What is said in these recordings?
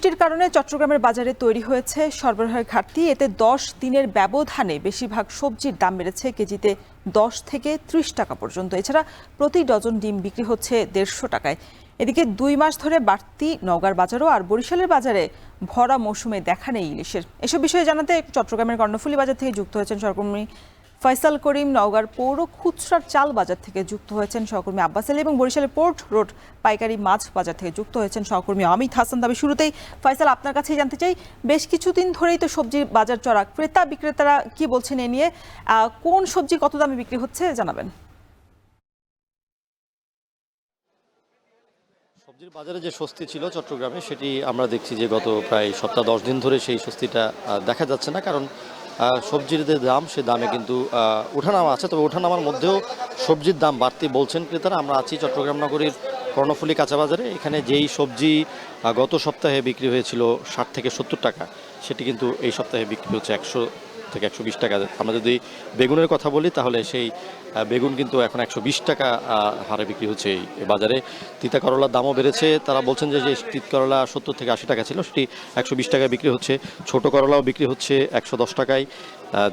বৃষ্টির কারণে চট্টগ্রামের বাজারে তৈরি হয়েছে সরবরাহের ঘাটতি। এতে 10 দিনের ব্যবধানে বেশিরভাগ সবজির দাম বেড়েছে কেজিতে 10 থেকে 30 টাকা পর্যন্ত। এছাড়া প্রতি ডজন ডিম বিক্রি হচ্ছে 150 টাকায়। এদিকে 2 মাস ধরে বাড়তি নওগাঁর বাজারও আর বরিশালের বাজারে ভরা মৌসুমে দেখা নেই ইলিশের। এসব বিষয়ে জানাতে চট্টগ্রামের কর্ণফুলী বাজার থেকে যুক্ত হয়েছেন সহকর্মী ফয়সাল করিম, নওগাঁর পৌর খুচরার চাল বাজার থেকে যুক্ত হয়েছেন সহকর্মী আব্বাস আলী এবং বরিশালের পোর্ট রোড পাইকারি মাছ বাজার থেকে যুক্ত হয়েছেন সহকর্মী অমিত হাসান। তবে শুরুতেই ফয়সাল, আপনার কাছেই জানতে চাই, বেশ কিছুদিন ধরেই তো সবজির বাজার চড়া, ক্রেতা বিক্রেতারা কি বলছেন এ নিয়ে? কোন সবজি কত দামে বিক্রি হচ্ছে জানাবেন। সবজির বাজারে যে স্বস্তি ছিল চট্টগ্রামে, সেটি আমরা দেখছি যে গত প্রায় সপ্তাহ 10 দিন ধরে সেই স্বস্তিটা দেখা যাচ্ছে না। কারণ সবজির যে দাম, সে দামে কিন্তু ওঠানামা আছে। তবে ওঠানামার মধ্যেও সবজির দাম বাড়তি বলছেন ক্রেতারা। আমরা আছি চট্টগ্রাম নগরীর কর্ণফুলী কাঁচা বাজারে। এখানে যেই সবজি গত সপ্তাহে বিক্রি হয়েছিল 60 থেকে 70 টাকা, সেটি কিন্তু এই সপ্তাহে বিক্রি হচ্ছে 100 থেকে 120 টাকা। আমরা যদি বেগুনের কথা বলি, তাহলে সেই বেগুন কিন্তু এখন 120 টাকা হারে বিক্রি হচ্ছে এই বাজারে। তিতা করলার দামও বেড়েছে। তারা বলছেন যে তিত করলা 70 থেকে 80 টাকা ছিল, সেটি 120 টাকায় বিক্রি হচ্ছে। ছোট করলাও বিক্রি হচ্ছে 110 টাকায়।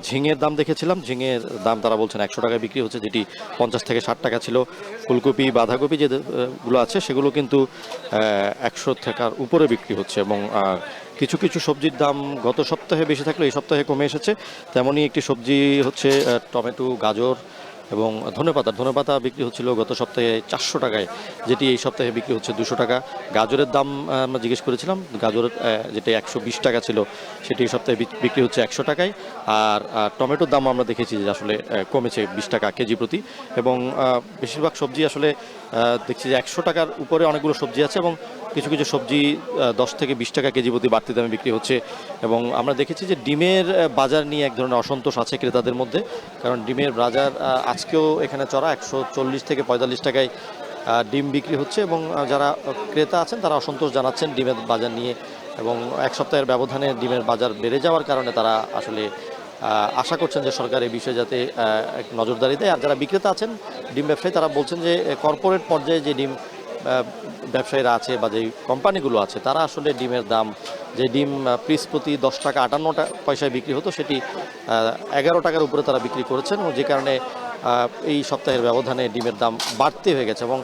ঝিঙের দাম দেখেছিলাম, ঝিঙের দাম তারা বলছেন 100 টাকায় বিক্রি হচ্ছে, যেটি 50 থেকে 60 টাকা ছিল। ফুলকপি, বাঁধাকপি যেগুলো আছে, সেগুলো কিন্তু 100 টাকার উপরে বিক্রি হচ্ছে। এবং কিছু কিছু সবজির দাম গত সপ্তাহে বেশি থাকলে এই সপ্তাহে কমে এসেছে। তেমনই একটি সবজি হচ্ছে টমেটো, গাজর এবং ধনেপাতা বিক্রি হচ্ছিল গত সপ্তাহে 400 টাকায়, যেটি এই সপ্তাহে বিক্রি হচ্ছে 200 টাকা। গাজরের দাম আমরা জিজ্ঞেস করেছিলাম, গাজর যেটা 120 টাকা ছিল, সেটি এই সপ্তাহে বিক্রি হচ্ছে 100 টাকায়। আর টমেটোর দাম আমরা দেখেছি যে আসলে কমেছে 20 টাকা কেজি প্রতি। এবং বেশিরভাগ সবজি আসলে দেখছি যে 100 টাকার উপরে অনেকগুলো সবজি আছে, এবং কিছু কিছু সবজি 10 থেকে 20 টাকা কেজি প্রতি বাড়তি দামে বিক্রি হচ্ছে। এবং আমরা দেখেছি যে ডিমের বাজার নিয়ে এক ধরনের অসন্তোষ আছে ক্রেতাদের মধ্যে। কারণ ডিমের বাজার আজকেও এখানে চড়া 140 থেকে 45 টাকায় ডিম বিক্রি হচ্ছে। এবং যারা ক্রেতা আছেন তারা অসন্তোষ জানাচ্ছেন ডিমের বাজার নিয়ে। এবং এক সপ্তাহের ব্যবধানে ডিমের বাজার বেড়ে যাওয়ার কারণে তারা আসলে আশা করছেন যে সরকার এই বিষয়ে যাতে নজরদারি দেয়। আর যারা বিক্রেতা আছেন, ডিম ব্যবসায়ী, তারা বলছেন যে কর্পোরেট পর্যায়ে যে ডিম ব্যবসায়ীরা আছে বা যে কোম্পানিগুলো আছে, তারা আসলে ডিমের দাম, যে ডিম পিস প্রতি 10 টাকা 58 পয়সায় বিক্রি হতো, সেটি 11 টাকার উপরে তারা বিক্রি করেছেন। এবং যে কারণে এই সপ্তাহের ব্যবধানে ডিমের দাম বাড়তে হয়ে গেছে। এবং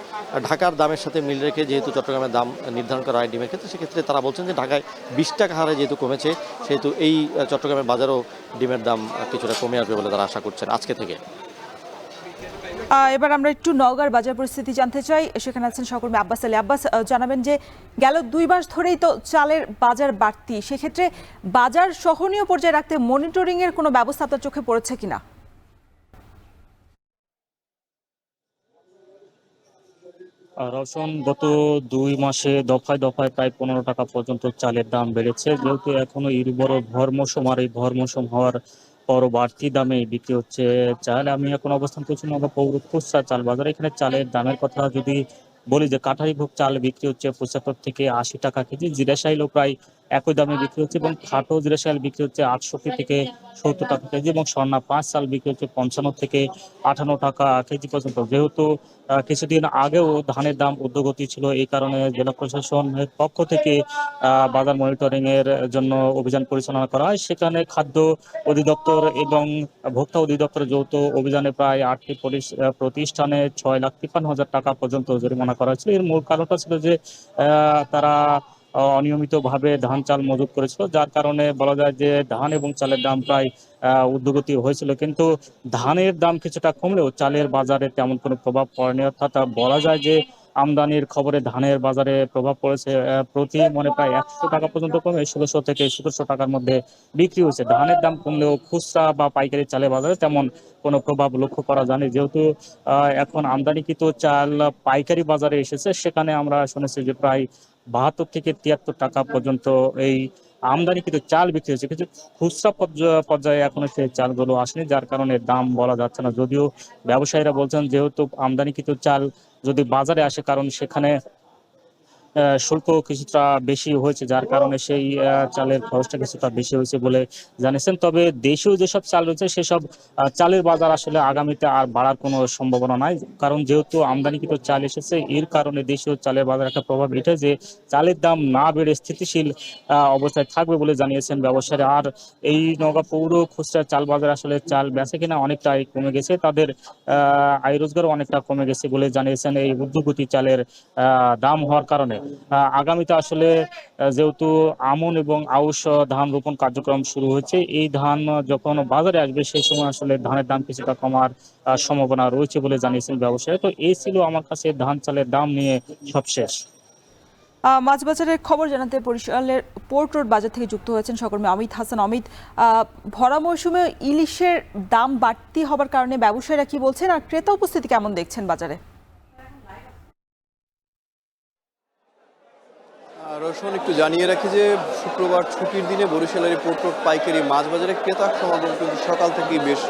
ঢাকার দামের সাথে মিল রেখে যেহেতু চট্টগ্রামের দাম নির্ধারণ করা হয় ডিমের ক্ষেত্রে, সেক্ষেত্রে তারা বলছেন যে ঢাকায় 20 টাকা হারে যেহেতু কমেছে, সেহেতু এই চট্টগ্রামের বাজারও ডিমের দাম কিছুটা কমে আসবে বলে তারা আশা করছেন আজকে থেকে। এবার আমরা একটু নওগাঁর বাজার পরিস্থিতি জানতে চাই। সেখানে আছেন সহকর্মী আব্বাস আলী। আব্বাস, জানাবেন যে গেল 2 মাস ধরেই তো চালের বাজার বাড়তি, সেক্ষেত্রে বাজার সহনীয় পর্যায়ে রাখতে মনিটরিং এর কোনো ব্যবস্থা আপনার চোখে পড়েছে কিনা? রওশন, গত 2 মাসে দফায় দফায় প্রায় 15 টাকা পর্যন্ত চালের দাম বেড়েছে। যেহেতু এখনো বড় ভর মৌসুম, আর এই ভর মৌসুম হওয়ার পরও বাড়তি দামে বিক্রি হচ্ছে চাল। আমি এখন অবস্থান করছি নওগাঁ পৌর খুচরা চাল বাজারে। এখানে চালের দামের কথা যদি বলি, যে কাঠারিভোগ চাল বিক্রি হচ্ছে 75 থেকে 80 টাকা কেজি, জিরা শাইলও প্রায় একই দামে বিক্রি হচ্ছে, এবং খাটো জিরা শাইল বিক্রি হচ্ছে 68 থেকে 70 টাকা কেজি, এবং স্বর্ণা 5 চাল বিক্রি হচ্ছে 55 থেকে 58 টাকা কেজি পর্যন্ত। যেহেতু কিছুদিন আগেও ধানের দাম ঊর্ধ্বগতি ছিল, এই কারণে জেলা প্রশাসনের পক্ষ থেকে বাজার মনিটরিং এর জন্য অভিযান পরিচালনা করা হয়। সেখানে খাদ্য অধিদপ্তর এবং ভোক্তা অধিদপ্তরের যৌথ অভিযানে প্রায় 8টি প্রতিষ্ঠানে 6,53,000 টাকা পর্যন্ত জরিমানা করা হয়েছিল। এর মূল কারণটা ছিল যে তারা অনিয়মিতভাবে ধান চাল মজুত করেছিল, যার কারণে বলা যায় যে ধান এবং চালের দাম প্রায় ঊর্ধ্বগতি হয়েছিল। কিন্তু ধানের দাম কিছুটা কমলেও চালের বাজারে তেমন কোনো প্রভাব পড়েনি। অর্থাৎ বলা যায় যে আমদানির খবরে ধানের বাজারে প্রভাব পড়েছে। প্রতি মনে প্রায় 100 টাকা পর্যন্ত কমে 1600 থেকে 1700 টাকার মধ্যে বিক্রি হয়েছে। ধানের দাম কমলেও খুচরা বা পাইকারি চালের বাজারে তেমন কোনো প্রভাব লক্ষ্য করা যায়নি। যেহেতু এখন আমদানিকৃত চাল পাইকারি বাজারে এসেছে, সেখানে আমরা শুনেছি যে প্রায় 72 থেকে 73 টাকা পর্যন্ত এই আমদানিকৃত চাল বিক্রি হচ্ছে। কিন্তু খুচরা পর্যায়ে এখনো সেই চালগুলো আসেনি, যার কারণে দাম বলা যাচ্ছে না। যদিও ব্যবসায়ীরা বলছেন যেহেতু আমদানিকৃত চাল যদি বাজারে আসে, কারণ সেখানে শুল্ক কিছুটা বেশি হয়েছে, যার কারণে সেই চালের খরচটা কিছুটা বেশি হয়েছে বলে জানিয়েছেন। তবে দেশীয় যেসব চাল রয়েছে সেসব চালের বাজার আসলে আগামীতে আর বাড়ার কোনো সম্ভাবনা নাই, কারণ যেহেতু আমদানিকৃত চাল এসেছে, এর কারণে দেশীয় চালের বাজার একটা প্রভাব এটা যে চালের দাম না বেড়ে স্থিতিশীল অবস্থায় থাকবে বলে জানিয়েছেন ব্যবসায়ীরা। আর এই নওগাঁ পৌর খুচরা চাল বাজার আসলে চাল বেচা কিনা অনেকটাই কমে গেছে, তাদের আয় রোজগারও অনেকটা কমে গেছে বলে জানিয়েছেন এই ঊর্ধ্বগতি চালের দাম হওয়ার কারণে। আগামীতে আসলে যেহেতু আমন এবং আউশ ধান রোপণ কার্যক্রম শুরু হয়েছে, এই ধান যখন বাজারে আসবে সেই সময় আসলে ধানের দাম কিছুটা কমার সম্ভাবনা রয়েছে বলে জানিয়েছেন ব্যবসায়ী। তো এই ছিল আমার কাছে ধান চালের দাম নিয়ে সবশেষ। মাছ বাজারের খবর জানাতে বরিশালের পোর্ট রোড বাজার থেকে যুক্ত হয়েছেন সহকর্মী অমিত হাসান। অমিত, ভরা মৌসুমে ইলিশের দাম বাড়তি হবার কারণে ব্যবসায়ীরা কি বলছেন, আর ক্রেতা উপস্থিতি কেমন দেখছেন বাজারে? রোশন, একটু জানিয়ে রাখি যে শুক্রবার ছুটির দিনে বরিশালের পোর্ট রোড পাইকারি মাছ বাজারে ক্রেতার সমাগম কিন্তু সকাল থেকেই বেশ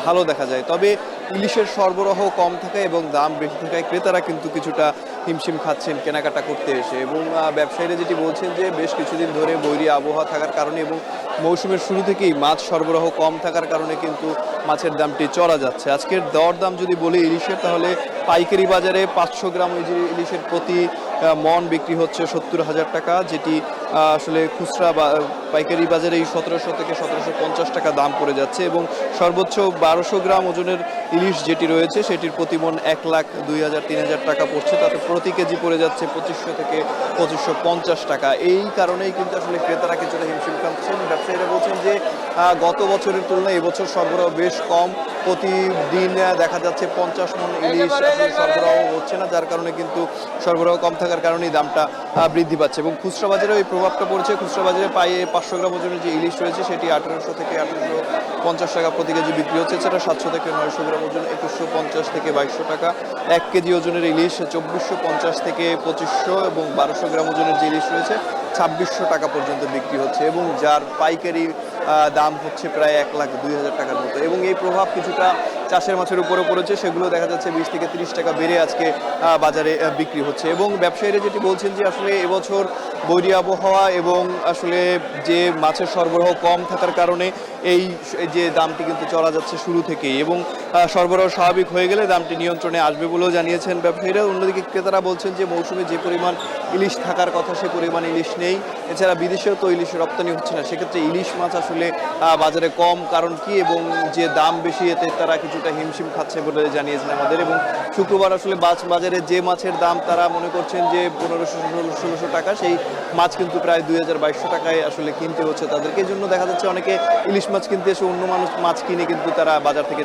ভালো দেখা যায়। তবে ইলিশের সরবরাহ কম থাকায় এবং দাম বেশি থাকায় ক্রেতারা কিন্তু কিছুটা হিমশিম খাচ্ছেন কেনাকাটা করতে এসে। এবং ব্যবসায়ীরা যেটি বলছেন যে বেশ কিছুদিন ধরে বৈরী আবহাওয়া থাকার কারণে এবং মৌসুমের শুরু থেকেই মাছ সরবরাহ কম থাকার কারণে কিন্তু মাছের দামটি চড়া যাচ্ছে। আজকের দরদাম যদি বলি ইলিশের, তাহলে পাইকারি বাজারে 500 গ্রাম ইলিশের প্রতি মন বিক্রি হচ্ছে 70,000 টাকা, যেটি আসলে খুচরা বা পাইকারি বাজারে 1700 থেকে 1750 টাকা দাম পড়ে যাচ্ছে। এবং সর্বোচ্চ 1200 গ্রাম ওজনের ইলিশ যেটি রয়েছে সেটির প্রতি মন 1,02,000-3,000 টাকা পড়ছে, তাতে প্রতি কেজি পড়ে যাচ্ছে 2500 থেকে 2550 টাকা। এই কারণেই কিন্তু আসলে ক্রেতারা কিছুটা হিমশিম খাচ্ছেন। ব্যবসায়ীরা বলছেন যে গত বছরের তুলনায় এবছর সরবরাহ বেশ কম, প্রতিদিন দেখা যাচ্ছে 50 মন ইলিশ সরবরাহ হচ্ছে না, যার কারণে কিন্তু সরবরাহ কম থাকার কারণেই দামটা বৃদ্ধি পাচ্ছে। এবং খুচরা বাজারেও এই প্রভাবটা পড়ছে। খুচরা বাজারে পাইয়ে 500 গ্রাম ওজনের যে ইলিশ রয়েছে সেটি 1800 থেকে 1850 টাকা প্রতি কেজি বিক্রি হচ্ছে। এছাড়া 700 থেকে 900 গ্রাম ওজন 2150 থেকে 2200 টাকা। 1 কেজি ওজনের ইলিশ 2450 থেকে 2500 এবং 1200 গ্রাম ওজনের যে ইলিশ রয়েছে 2600 টাকা পর্যন্ত বিক্রি হচ্ছে, এবং যার পাইকারি দাম হচ্ছে প্রায় 1,02,000 টাকার মতো। এবং এই প্রভাব কিছুটা চাষের মাছের উপরে পড়েছে, সেগুলো দেখা যাচ্ছে 20 থেকে 30 টাকা বেড়ে আজকে বাজারে বিক্রি হচ্ছে। এবং ব্যবসায়ীরা যেটি বলছেন যে আসলে এবছর বৈরী আবহাওয়া এবং আসলে যে মাছের সরবরাহ কম থাকার কারণে এই যে দামটি কিন্তু চড়া যাচ্ছে শুরু থেকেই, এবং সরবরাহ স্বাভাবিক হয়ে গেলে দামটি নিয়ন্ত্রণে আসবে বলেও জানিয়েছেন ব্যবসায়ীরা। অন্যদিকে ক্রেতারা বলছেন যে মৌসুমে যে পরিমাণ ইলিশ থাকার কথা সে পরিমাণ ইলিশ নেই, এছাড়া বিদেশেও তো ইলিশ রপ্তানি হচ্ছে না, সেক্ষেত্রে ইলিশ মাছ আসলে বাজারে কম কারণ কি, এবং যে দাম বেশি এতে তারা কিছুটা হিমশিম খাচ্ছে বলে জানিয়েছেন আমাদের। এবং শুক্রবার আসলে বাজারে যে মাছের দাম তারা মনে করছেন যে 1500-1600 টাকা, সেই মাছ কিন্তু প্রায় 2200 টাকায় আসলে কিনতে হচ্ছে তাদেরকে। এই জন্য দেখা যাচ্ছে অনেকে ইলিশ মাছ কিনতে এসে অন্য মানুষ মাছ কিনে কিন্তু তারা বাজার থেকে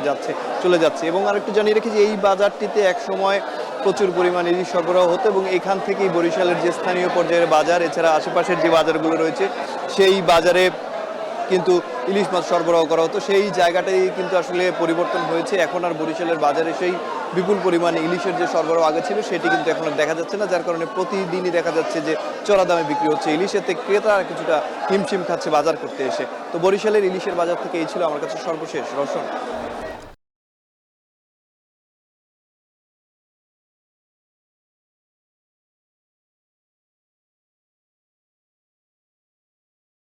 চলে যাচ্ছে। এবং আরেকটু জানিয়ে রেখেছি, এই বাজারটিতে এক সময় প্রচুর পরিমাণ ইলিশ সরবরাহ হতো, এবং এখান থেকেই বরিশালের যে স্থানীয় পর্যায়ের বাজার, এছাড়া আশেপাশের যে বাজারগুলো রয়েছে সেই বাজারে কিন্তু ইলিশ মাছ সরবরাহ করা হতো। সেই জায়গাটাই কিন্তু আসলে পরিবর্তন হয়েছে। এখন আর বরিশালের বাজারে সেই বিপুল পরিমাণে ইলিশের যে সরবরাহ আগে ছিল সেটি কিন্তু এখন আর দেখা যাচ্ছে না, যার কারণে প্রতিদিনই দেখা যাচ্ছে যে চড়া দামে বিক্রি হচ্ছে ইলিশ। এতে ক্রেতারা কিছুটা হিমশিম খাচ্ছে বাজার করতে এসে। তো বরিশালের ইলিশের বাজার থেকে এই ছিল আমার কাছে সর্বশেষ। রওশন।